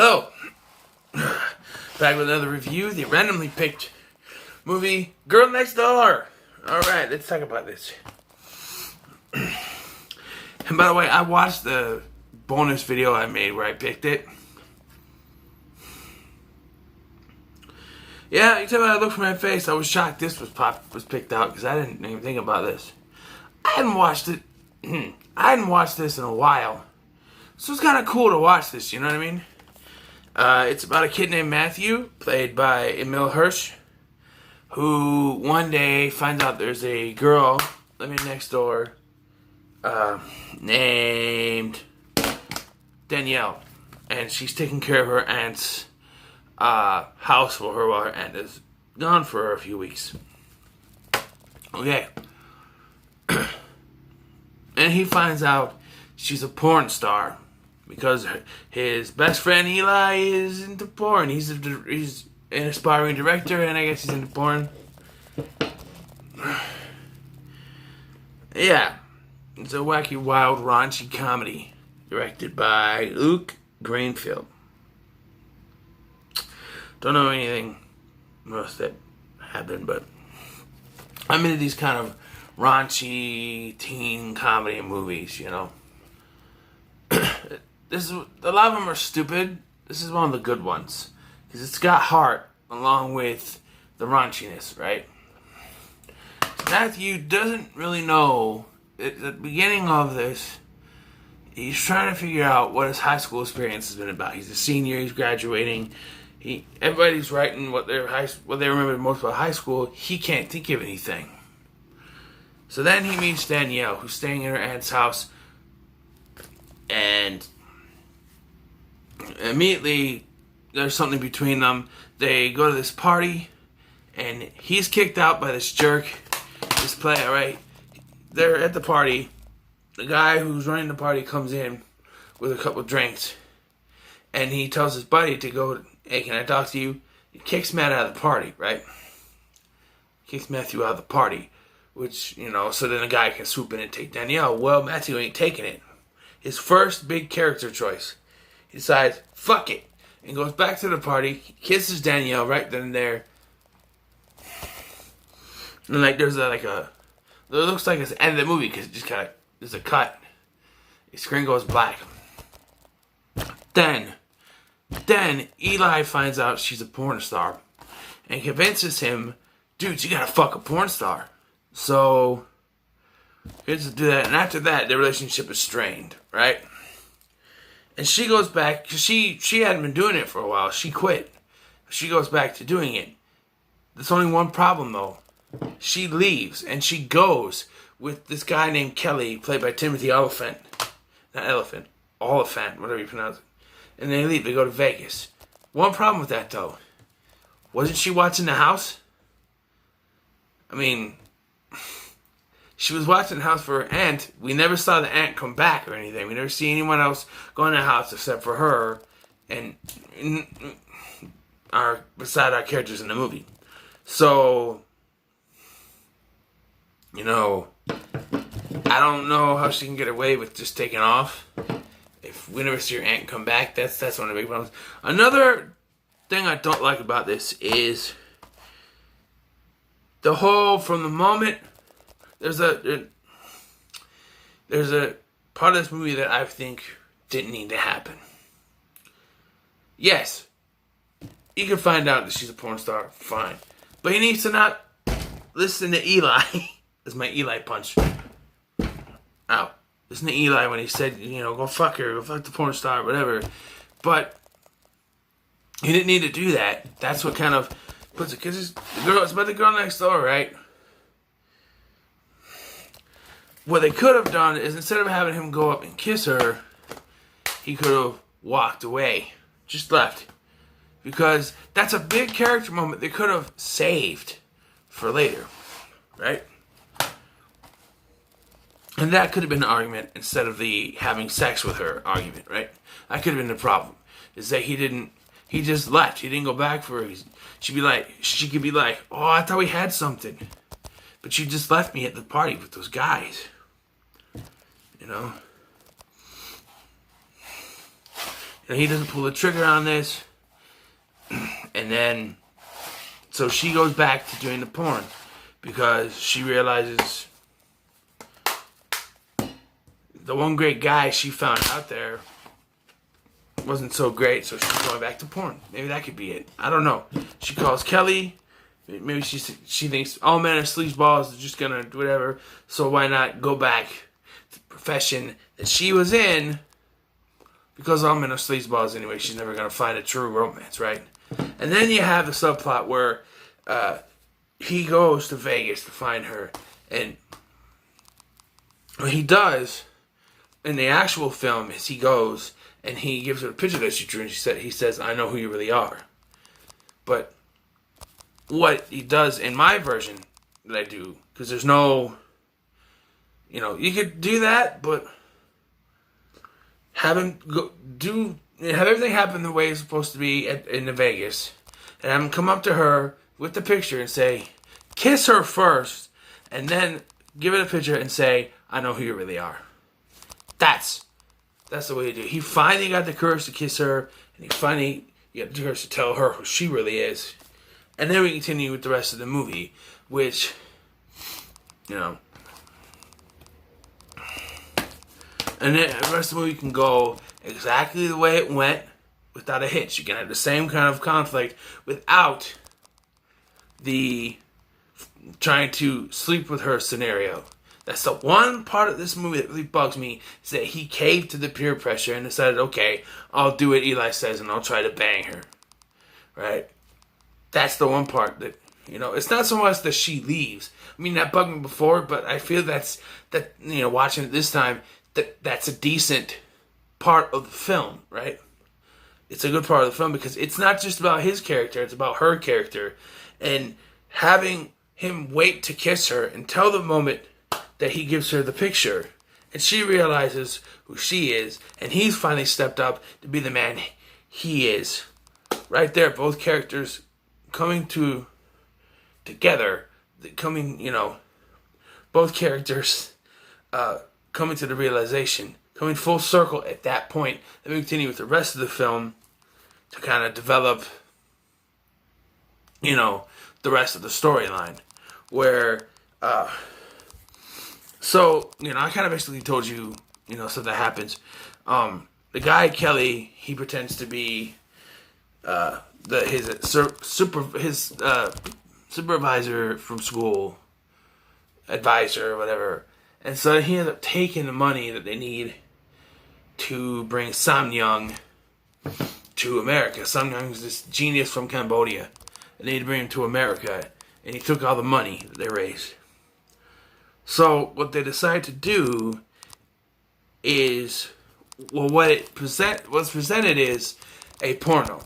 Hello! Back with another review, the randomly picked movie, Girl Next Door! Alright, let's talk about this. And by the way, I watched the bonus video I made where I picked it. Yeah, you tell me I looked from my face, I was shocked this was picked out because I didn't even think about this. I hadn't watched it. I hadn't watched this in a while. So it's kind of cool to watch this, you know what I mean? It's about a kid named Matthew, played by Emile Hirsch, who one day finds out there's a girl living next door named Danielle. And she's taking care of her aunt's house for her while her aunt is gone for a few weeks. Okay. And he finds out she's a porn star. Because his best friend Eli is into porn. He's an aspiring director, and I guess he's into porn. Yeah. It's a wacky, wild, raunchy comedy. Directed by Luke Greenfield. Don't know anything else that happened, but I'm into these kind of raunchy teen comedy movies, you know. A lot of them are stupid. This is one of the good ones. Because it's got heart along with the raunchiness, right? Matthew doesn't really know. At the beginning of this, he's trying to figure out what his high school experience has been about. He's a senior, he's graduating. Everybody's writing what they remember most about high school. He can't think of anything. So then he meets Danielle, who's staying in her aunt's house. And immediately, there's something between them. They go to this party, and he's kicked out by this jerk, this player, right? They're at the party. The guy who's running the party comes in with a couple drinks, and he tells his buddy to go, hey, can I talk to you? He kicks Matt out of the party, right? Kicks Matthew out of the party, which, you know, so then the guy can swoop in and take Danielle. Well, Matthew ain't taking it. His first big character choice. He decides, fuck it, and goes back to the party, kisses Danielle right then and there. And there's it looks like it's the end of the movie because it just kind of, there's a cut. The screen goes black. Then Eli finds out she's a porn star and convinces him, dude, you gotta fuck a porn star. So he has to do that, and after that, their relationship is strained, right? And she goes back, because she hadn't been doing it for a while. She quit. She goes back to doing it. There's only one problem, though. She leaves, and she goes with this guy named Kelly, played by Timothy Olyphant. Not Elephant. Oliphant, whatever you pronounce it. And they leave. They go to Vegas. One problem with that, though. Wasn't she watching the house? I mean, she was watching the house for her aunt. We never saw the aunt come back or anything. We never see anyone else go in the house except for her and beside our characters in the movie. So, you know, I don't know how she can get away with just taking off. If we never see her aunt come back, that's one of the big problems. Another thing I don't like about this is the whole, from the moment, there's a part of this movie that I think didn't need to happen. Yes, he can find out that she's a porn star, fine. But he needs to not listen to Eli. That's my Eli punch. Ow. Listen to Eli when he said, you know, go fuck her, go fuck the porn star, whatever. But he didn't need to do that. That's what kind of puts it, because it's about the girl next door, right? What they could have done is, instead of having him go up and kiss her, he could have walked away. Just left. Because that's a big character moment they could have saved for later. Right? And that could have been the argument instead of the having sex with her argument, right? That could have been the problem. Is that he just left. He didn't go back for her. She could be like, oh, I thought we had something. But you just left me at the party with those guys. You know? And he doesn't pull the trigger on this. And then, so she goes back to doing the porn because she realizes the one great guy she found out there wasn't so great, so she's going back to porn. Maybe that could be it. I don't know. She calls Kelly. Maybe she thinks all men are sleazeballs. They're just gonna do whatever. So why not go back to the profession that she was in? Because all men are sleazeballs anyway. She's never gonna find a true romance, right? And then you have the subplot where he goes to Vegas to find her, and what he does in the actual film is he goes and he gives her a picture that she drew, and he says, "I know who you really are." But what he does in my version that I do, because there's no, you could do that, but have everything happen the way it's supposed to be in the Vegas, and have him come up to her with the picture and say, kiss her first, and then give it a picture and say, "I know who you really are." That's the way to do it. He finally got the courage to kiss her, and he finally got the courage to tell her who she really is. And then we continue with the rest of the movie, which, and then the rest of the movie can go exactly the way it went without a hitch. You can have the same kind of conflict without the trying to sleep with her scenario. That's the one part of this movie that really bugs me, is that he caved to the peer pressure and decided, okay, I'll do what Eli says and I'll try to bang her. Right? That's the one part that, it's not so much that she leaves. I mean, that bugged me before, but I feel watching it this time, that's a decent part of the film, right? It's a good part of the film because it's not just about his character, it's about her character. And having him wait to kiss her until the moment that he gives her the picture, and she realizes who she is, and he's finally stepped up to be the man he is. Right there, both characters coming together, both characters coming to the realization, coming full circle at that point. Then we continue with the rest of the film to kind of develop, the rest of the storyline, where, I kind of basically told you, stuff that happens. The guy, Kelly, he pretends to be his supervisor from school, advisor or whatever. And so he ends up taking the money that they need to bring Sam Young to America. Sam Young's this genius from Cambodia. They need to bring him to America. And he took all the money that they raised. So what they decide to do is, what's presented is a porno,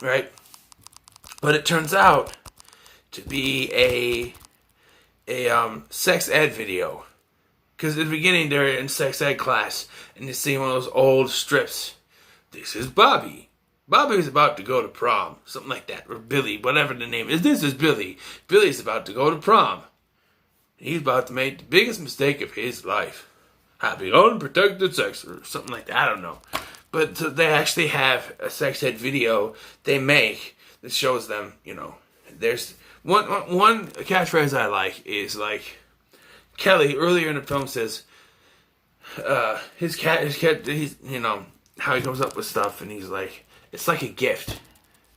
right? But it turns out to be a sex ed video. Because at the beginning they're in sex ed class and you see one of those old strips. This is Bobby. Bobby's about to go to prom. Something like that. Or Billy, whatever the name is. This is Billy. Billy's about to go to prom. He's about to make the biggest mistake of his life. Having unprotected sex or something like that. I don't know. But they actually have a sex ed video they make that shows them, there's one catchphrase I like is like, Kelly earlier in the film says, his cat, he's, how he comes up with stuff, and he's like, it's like a gift.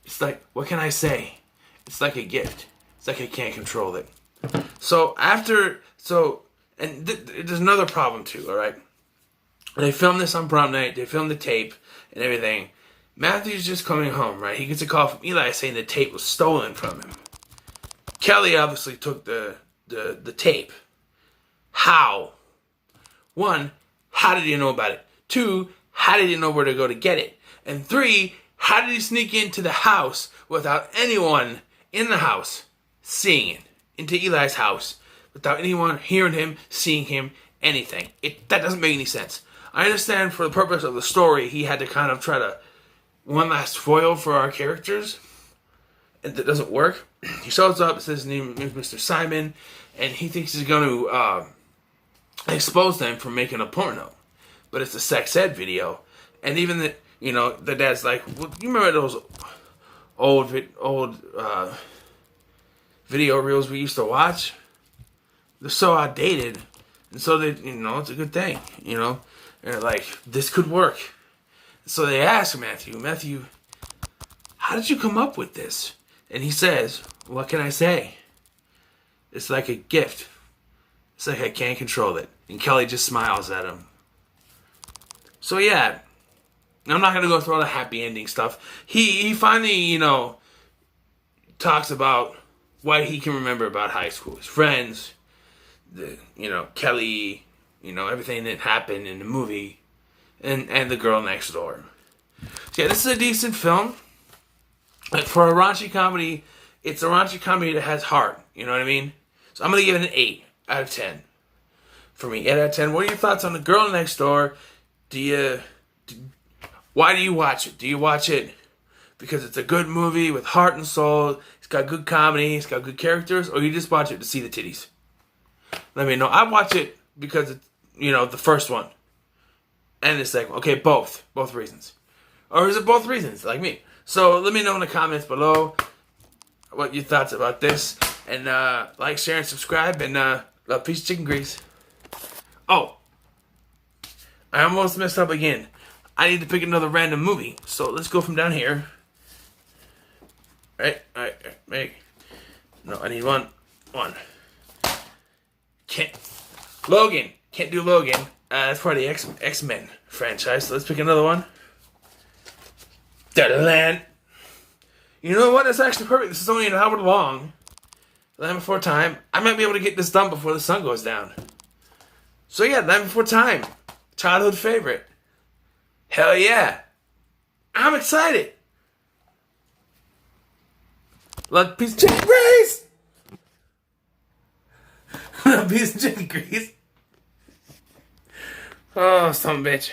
It's like, what can I say? It's like a gift. It's like I can't control it. There's another problem too, alright? They filmed this on prom night, they filmed the tape and everything. Matthew's just coming home, right? He gets a call from Eli saying the tape was stolen from him. Kelly obviously took the tape. How? One, how did he know about it? Two, how did he know where to go to get it? And three, how did he sneak into the house without anyone in the house seeing it? Into Eli's house without anyone hearing him, seeing him, anything. That doesn't make any sense. I understand for the purpose of the story, he had to kind of try to one last foil for our characters. And that doesn't work. He shows up, says his name is Mr. Simon, and he thinks he's going to expose them for making a porno. But it's a sex ed video. And even You know, the dad's like, well, you remember those old video reels we used to watch? They're so outdated. And so they, you know, it's a good thing, you know. And they're like, this could work. So they ask Matthew, how did you come up with this? And he says, what can I say? It's like a gift. It's like I can't control it. And Kelly just smiles at him. So yeah, I'm not going to go through all the happy ending stuff. He finally, you know, talks about what he can remember about high school. His friends, you know, Kelly, you know, everything that happened in the movie, and the girl next door. So yeah, this is a decent film. Like, for a raunchy comedy, it's a raunchy comedy that has heart. You know what I mean? So I'm going to give it an 8 out of 10. For me, 8 out of 10. What are your thoughts on the girl next door? Why do you watch it? Do you watch it because it's a good movie with heart and soul, it's got good comedy, it's got good characters, or you just watch it to see the titties? Let me know. I watch it because it's, you know, the first one. And it's like, okay, both reasons. Or is it both reasons, like me? So let me know in the comments below what your thoughts about this. And like, share, and subscribe. And love, peace, chicken grease. Oh, I almost messed up again. I need to pick another random movie. So let's go from down here. Right. No, I need one. Logan. Can't do Logan. That's part of the X-Men franchise. So let's pick another one. Land. You know what? That's actually perfect. This is only an hour long. Land Before Time. I might be able to get this done before the sun goes down. So yeah, Land Before Time. Childhood favorite. Hell yeah. I'm excited. Love, peace, chicken grease. Love, peace, chicken grease. Oh, son of a bitch.